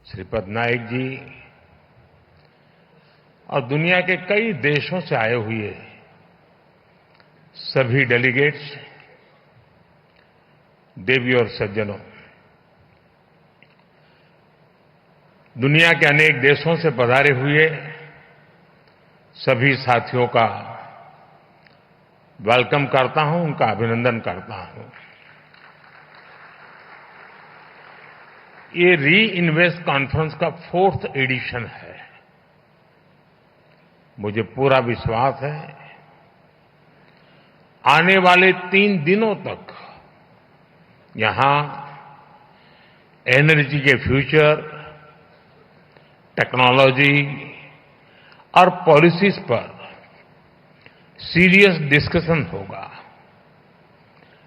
श्रीपद नायक जी और दुनिया के कई देशों से आए हुए सभी डेलीगेट्स, देवी और सज्जनों, दुनिया के अनेक देशों से पधारे हुए सभी साथियों का वेलकम करता हूं, उनका अभिनंदन करता हूं। ये री इन्वेस्ट कॉन्फ्रेंस का 4th एडिशन है। मुझे पूरा विश्वास है आने वाले 3 दिनों तक यहां एनर्जी के फ्यूचर, टेक्नोलॉजी और पॉलिसीज पर सीरियस डिस्कशन होगा।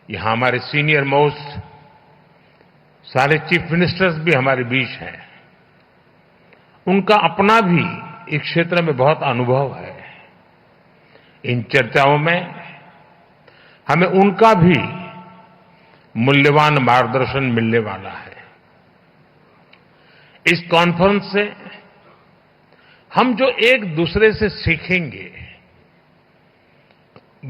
यहां हमारे सीनियर मोस्ट सारे चीफ मिनिस्टर्स भी हमारे बीच हैं। उनका अपना भी इस क्षेत्र में बहुत अनुभव है। इन चर्चाओं में हमें उनका भी मूल्यवान मार्गदर्शन मिलने वाला है। इस कॉन्फ्रेंस से हम जो एक दूसरे से सीखेंगे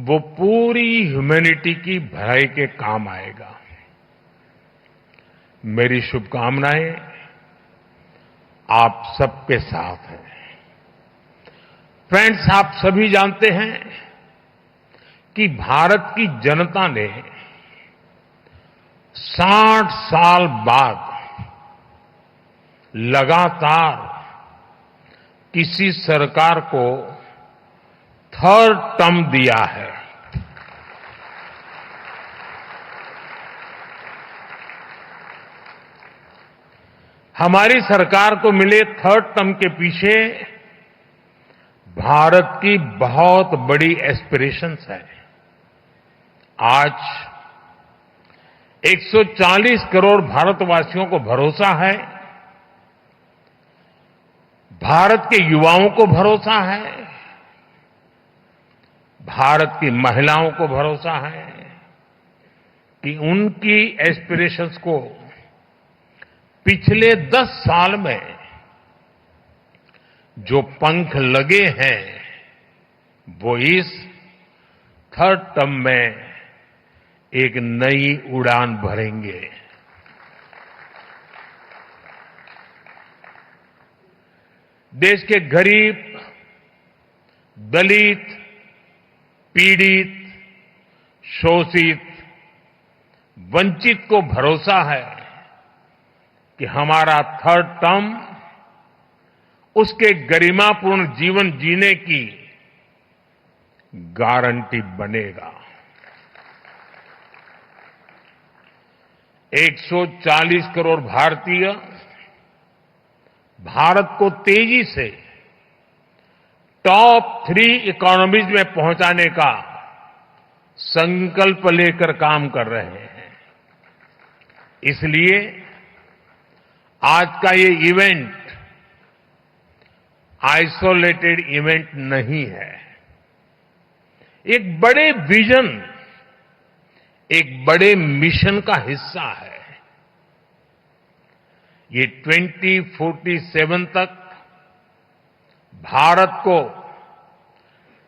वो पूरी ह्यूमैनिटी की भलाई के काम आएगा। मेरी शुभकामनाएं आप सबके साथ हैं। फ्रेंड्स, आप सभी जानते हैं कि भारत की जनता ने 60 साल बाद लगातार किसी सरकार को 3rd टर्म दिया है। हमारी सरकार को मिले 3rd टर्म के पीछे भारत की बहुत बड़ी एस्पिरेशंस है। आज 140 करोड़ भारतवासियों को भरोसा है, भारत के युवाओं को भरोसा है, भारत की महिलाओं को भरोसा है कि उनकी एस्पिरेशंस को पिछले 10 साल में जो पंख लगे हैं वो इस 3rd टर्म में एक नई उड़ान भरेंगे। देश के गरीब, दलित, पीड़ित, शोषित, वंचित को भरोसा है कि हमारा 3rd टर्म उसके गरिमापूर्ण जीवन जीने की गारंटी बनेगा। 140 करोड़ भारतीय भारत को तेजी से टॉप 3 इकोनॉमीज में पहुंचाने का संकल्प लेकर काम कर रहे हैं। इसलिए आज का ये इवेंट आइसोलेटेड इवेंट नहीं है। एक बड़े विजन, एक बड़े मिशन का हिस्सा है। ये 2047 तक भारत को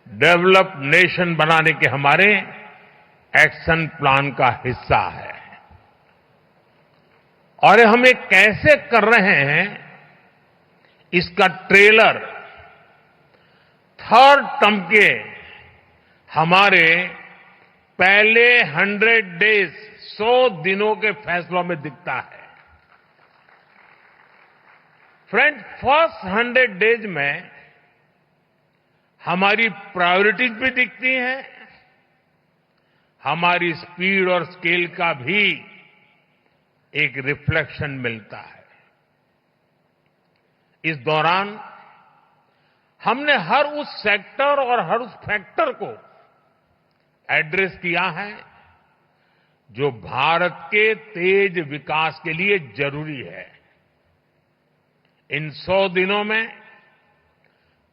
डेवलप्ड नेशन बनाने के हमारे एक्शन प्लान का हिस्सा है। और हम ये कैसे कर रहे हैं, इसका ट्रेलर 3rd टर्म के हमारे पहले 100 डेज, 100 दिनों के फैसलों में दिखता है। फ्रेंड, फर्स्ट 100 डेज में हमारी प्रायोरिटीज भी दिखती हैं, हमारी स्पीड और स्केल का भी एक रिफ्लेक्शन मिलता है। इस दौरान हमने हर उस सेक्टर और हर उस फैक्टर को एड्रेस किया है जो भारत के तेज विकास के लिए जरूरी है। इन 100 दिनों में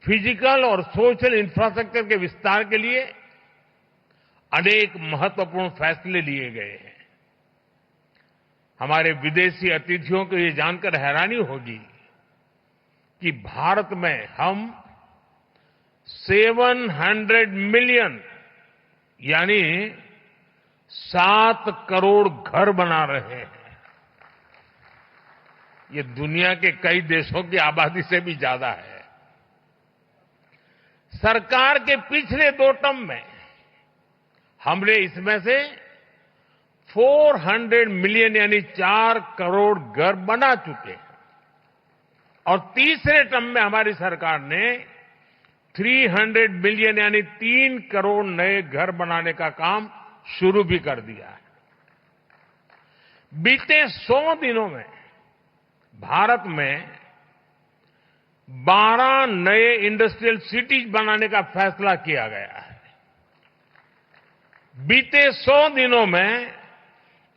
फिजिकल और सोशल इंफ्रास्ट्रक्चर के विस्तार के लिए अनेक महत्वपूर्ण फैसले लिए गए हैं। हमारे विदेशी अतिथियों को ये जानकर हैरानी होगी कि भारत में हम 700 मिलियन यानी 7 करोड़ घर बना रहे हैं। ये दुनिया के कई देशों की आबादी से भी ज्यादा है। सरकार के पिछले 2 टर्म में हमने इसमें से 400 मिलियन यानी 4 करोड़ घर बना चुके हैं और तीसरे टर्म में हमारी सरकार ने 300 मिलियन यानी 3 करोड़ नए घर बनाने का काम शुरू भी कर दिया है। बीते 100 दिनों में भारत में 12 नए इंडस्ट्रियल सिटीज बनाने का फैसला किया गया है। बीते 100 दिनों में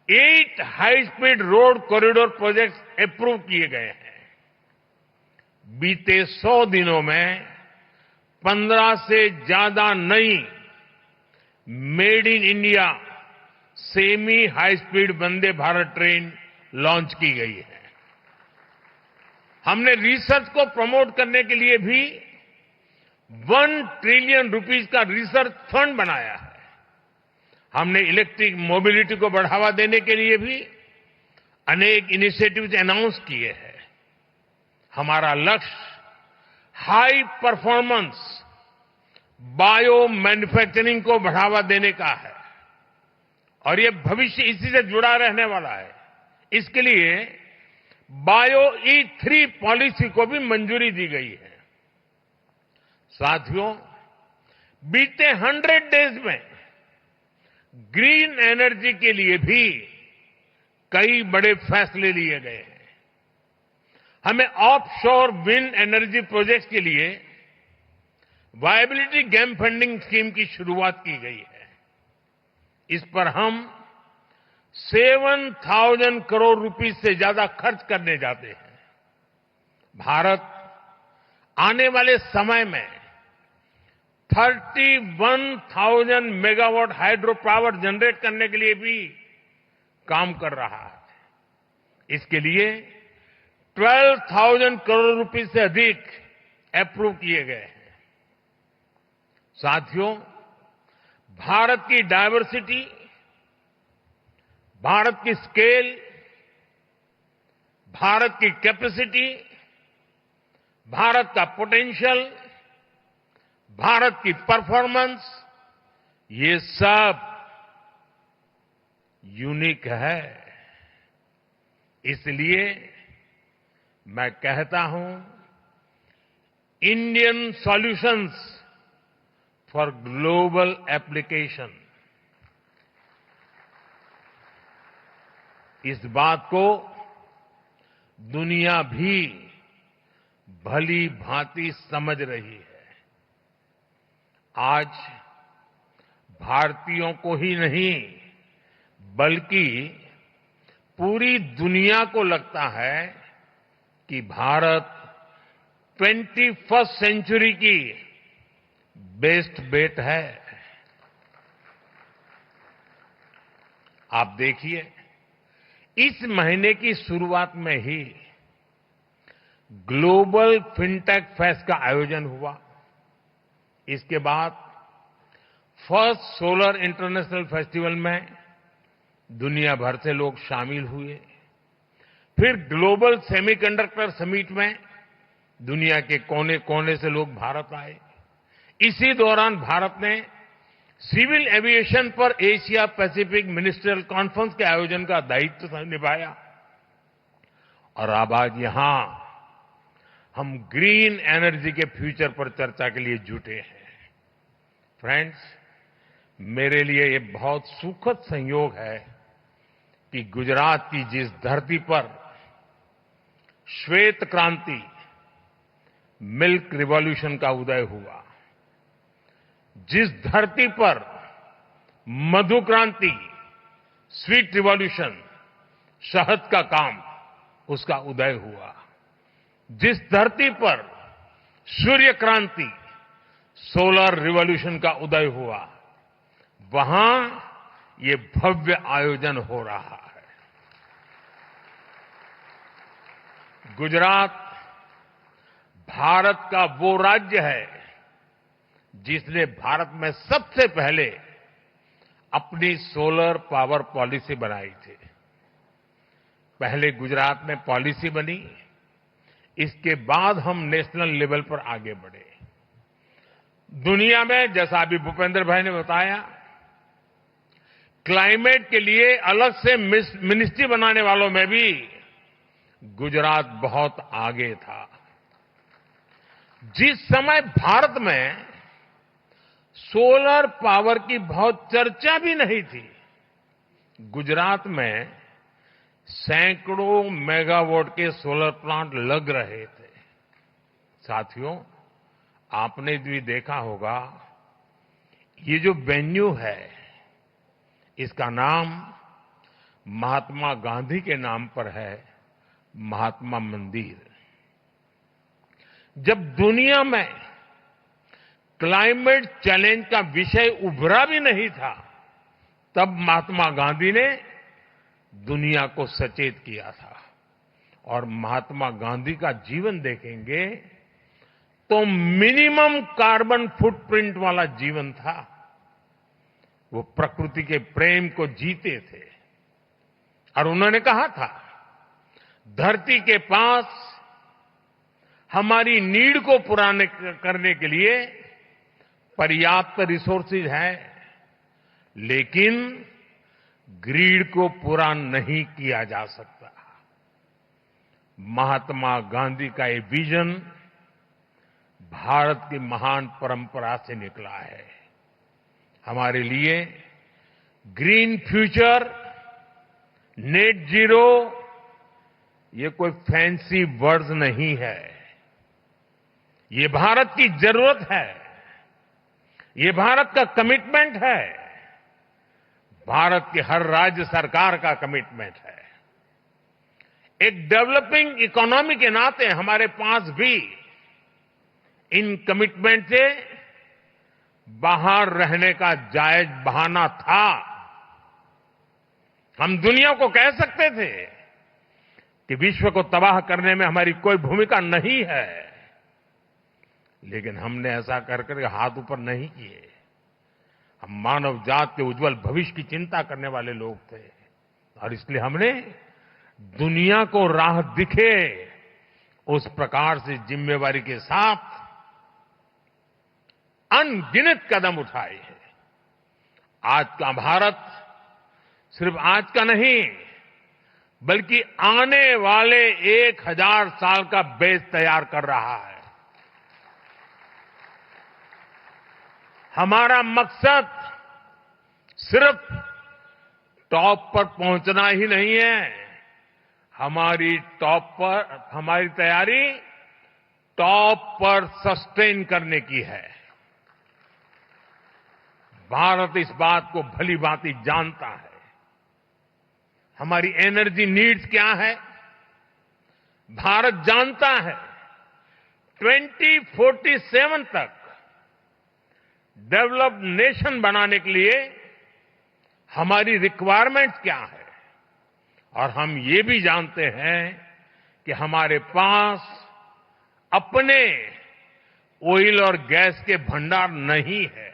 8 high speed road corridor projects approve किए गए हैं। बीते 100 दिनों में 15 से ज्यादा नई made in India semi high speed Vande Bharat train launch की गई है। हमने रिसर्च को प्रमोट करने के लिए भी 1 ट्रिलियन रुपीस का रिसर्च फंड बनाया है। हमने इलेक्ट्रिक मोबिलिटी को बढ़ावा देने के लिए भी अनेक इनिशिएटिव्स अनाउंस किए हैं। हमारा लक्ष्य हाई परफॉर्मेंस बायो मैन्युफैक्चरिंग को बढ़ावा देने का है और ये भविष्य इसी से जुड़ा रहने वाला है। इसके लिए बायो E3 पॉलिसी को भी मंजूरी दी गई है। साथियों, बीते 100 डेज में ग्रीन एनर्जी के लिए भी कई बड़े फैसले लिए गए हैं। हमें ऑफशोर विंड एनर्जी प्रोजेक्ट्स के लिए वायबिलिटी गैप फंडिंग स्कीम की शुरुआत की गई है। इस पर हम 7,000 करोड़ रुपीस से ज्यादा खर्च करने जाते हैं। भारत आने वाले समय में 31,000 मेगावाट हाइड्रो पावर जनरेट करने के लिए भी काम कर रहा है। इसके लिए 12,000 करोड़ रुपए से अधिक अप्रूव किए गए हैं। साथियों, भारत की डायवर्सिटी, भारत की स्केल, भारत की कैपेसिटी, भारत का पोटेंशियल, भारत की परफॉर्मेंस, ये सब यूनिक है। इसलिए मैं कहता हूं, Indian solutions for global application. इस बात को दुनिया भी भली भांति समझ रही है। आज भारतीयों को ही नहीं बल्कि पूरी दुनिया को लगता है कि भारत 21वीं सेंचुरी की बेस्ट बेट है। आप देखिए, इस महीने की शुरुआत में ही ग्लोबल फिनटेक फेस्ट का आयोजन हुआ। इसके बाद फर्स्ट सोलर इंटरनेशनल फेस्टिवल में दुनिया भर से लोग शामिल हुए। फिर ग्लोबल सेमीकंडक्टर समिट में दुनिया के कोने कोने से लोग भारत आए। इसी दौरान भारत ने सिविल एविएशन पर एशिया पैसिफिक मिनिस्ट्रियल कॉन्फ्रेंस के आयोजन का दायित्व निभाया। और अब आज यहां हम ग्रीन एनर्जी के फ्यूचर पर चर्चा के लिए जुटे हैं। फ्रेंड्स, मेरे लिए ये बहुत सुखद संयोग है कि गुजरात की जिस धरती पर श्वेत क्रांति, मिल्क रिवॉल्यूशन का उदय हुआ, जिस धरती पर मधु क्रांति, स्वीट रिवॉल्यूशन, शहद का काम, उसका उदय हुआ, जिस धरती पर सूर्य क्रांति, सोलर रिवॉल्यूशन का उदय हुआ, वहां ये भव्य आयोजन हो रहा है। गुजरात भारत का वो राज्य है जिसने भारत में सबसे पहले अपनी सोलर पावर पॉलिसी बनाई थी। पहले गुजरात में पॉलिसी बनी, इसके बाद हम नेशनल लेवल पर आगे बढ़े। दुनिया में, जैसा अभी भूपेंद्र भाई ने बताया, क्लाइमेट के लिए अलग से मिनिस्ट्री बनाने वालों में भी गुजरात बहुत आगे था। जिस समय भारत में सोलर पावर की बहुत चर्चा भी नहीं थी, गुजरात में सैकड़ों मेगावाट के सोलर प्लांट लग रहे थे। साथियों, आपने भी देखा होगा, ये जो वेन्यू है, इसका नाम महात्मा गांधी के नाम पर है, महात्मा मंदिर। जब दुनिया में क्लाइमेट चैलेंज का विषय उभरा भी नहीं था, तब महात्मा गांधी ने दुनिया को सचेत किया था। और महात्मा गांधी का जीवन देखेंगे तो मिनिमम कार्बन फुटप्रिंट वाला जीवन था। वो प्रकृति के प्रेम को जीते थे और उन्होंने कहा था, धरती के पास हमारी नीड को पूरा करने के लिए पर्याप्त रिसोर्सेज है, लेकिन ग्रीड को पूरा नहीं किया जा सकता। महात्मा गांधी का ये विजन भारत की महान परंपरा से निकला है। हमारे लिए ग्रीन फ्यूचर, नेट जीरो, ये कोई फैंसी वर्ड्स नहीं है। ये भारत की जरूरत है, ये भारत का कमिटमेंट है, भारत की हर राज्य सरकार का कमिटमेंट है। एक डेवलपिंग इकोनॉमी के नाते हमारे पास भी इन कमिटमेंट से बाहर रहने का जायज बहाना था। हम दुनिया को कह सकते थे कि विश्व को तबाह करने में हमारी कोई भूमिका नहीं है, लेकिन हमने ऐसा कर हाथ ऊपर नहीं किए। हम मानव जात के उज्जवल भविष्य की चिंता करने वाले लोग थे और इसलिए हमने दुनिया को राह दिखे उस प्रकार से जिम्मेवारी के साथ अनगिनत कदम उठाए हैं। आज का भारत सिर्फ आज का नहीं, बल्कि आने वाले 1000 साल का बेस तैयार कर रहा है। हमारा मकसद सिर्फ टॉप पर पहुंचना ही नहीं है, हमारी तैयारी टॉप पर सस्टेन करने की है। भारत इस बात को भली भांति जानता है। हमारी एनर्जी नीड्स क्या है, भारत जानता है। 2047 तक डेवलप्ड नेशन बनाने के लिए हमारी रिक्वायरमेंट क्या है, और हम ये भी जानते हैं कि हमारे पास अपने ऑयल और गैस के भंडार नहीं है।